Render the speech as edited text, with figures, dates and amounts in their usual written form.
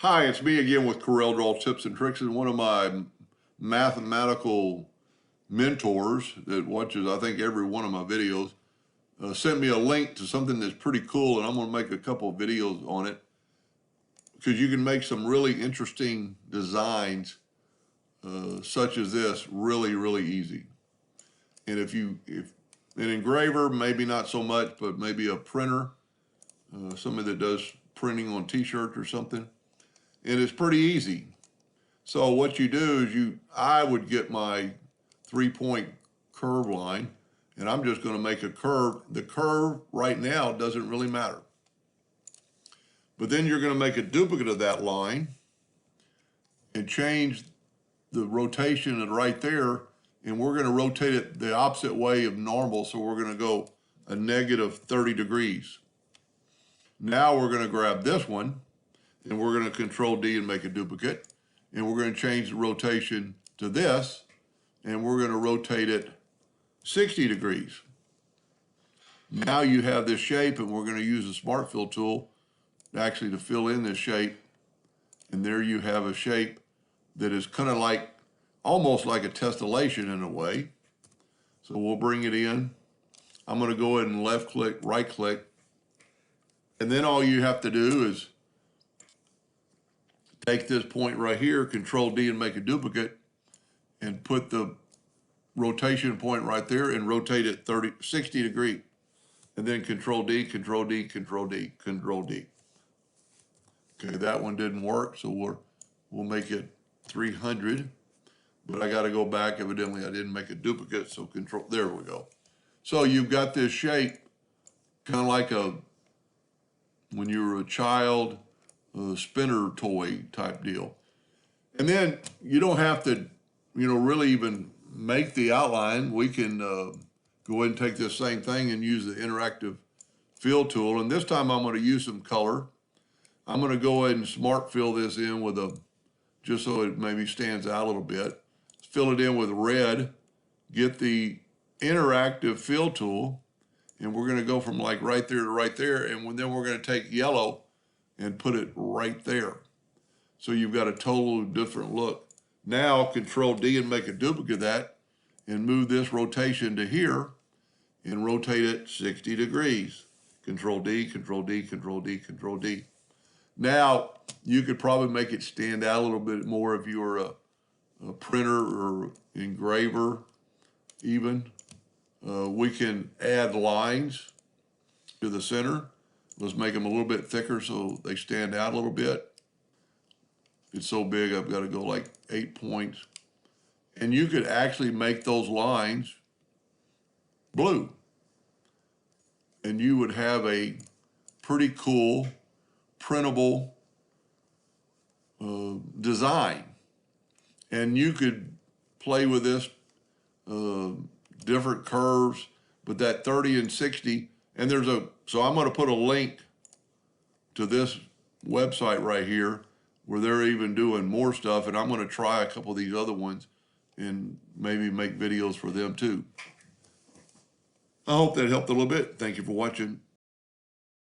Hi, it's me again with Corel Draw Tips and Tricks, and one of my mathematical mentors that watches, I think, every one of my videos, sent me a link to something that's pretty cool, and I'm going to make a couple of videos on it because you can make some really interesting designs such as this really easy. And if an engraver, maybe not so much, but maybe a printer, somebody that does printing on t-shirts or something, and it's pretty easy. So what you do is I would get my 3-point curve line, and I'm just going to make a curve. The curve right now doesn't really matter. But then you're going to make a duplicate of that line and change the rotation right there, and we're going to rotate it the opposite way of normal, so we're going to go a negative 30 degrees. Now we're going to grab this one, and we're going to Control D and make a duplicate. And we're going to change the rotation to this, and we're going to rotate it 60 degrees. Now you have this shape, and we're going to use the Smart Fill tool actually to fill in this shape. And there you have a shape that is kind of like, almost like a tessellation in a way. So we'll bring it in. I'm going to go ahead and left click, right click. And then all you have to do is take this point right here, Control D and make a duplicate, and put the rotation point right there and rotate it 60 degrees. And then Control D, Control D, Control D, Control D. Okay, that one didn't work, so we'll make it 300. But I got to go back. Evidently, I didn't make a duplicate, so Control, there we go. So you've got this shape, kind of like when you were a child, a spinner toy type deal. And then you don't have to, really even make the outline. We can go ahead and take this same thing and use the interactive fill tool. And this time I'm going to use some color. I'm going to go ahead and smart fill this in with just so it maybe stands out a little bit. Fill it in with red, get the interactive fill tool, and we're going to go from like right there to right there. And then we're going to take yellow and put it right there. So you've got a totally different look. Now Control D and make a duplicate of that and move this rotation to here and rotate it 60 degrees. Control D, Control D, Control D, Control D. Now you could probably make it stand out a little bit more if you were a printer or engraver even. We can add lines to the center. Let's make them a little bit thicker so they stand out a little bit. It's so big, I've got to go like 8 points. And you could actually make those lines blue. And you would have a pretty cool, printable design. And you could play with this, different curves, but that 30 and 60, and so I'm going to put a link to this website right here where they're even doing more stuff, and I'm going to try a couple of these other ones and maybe make videos for them too. I hope that helped a little bit. Thank you for watching.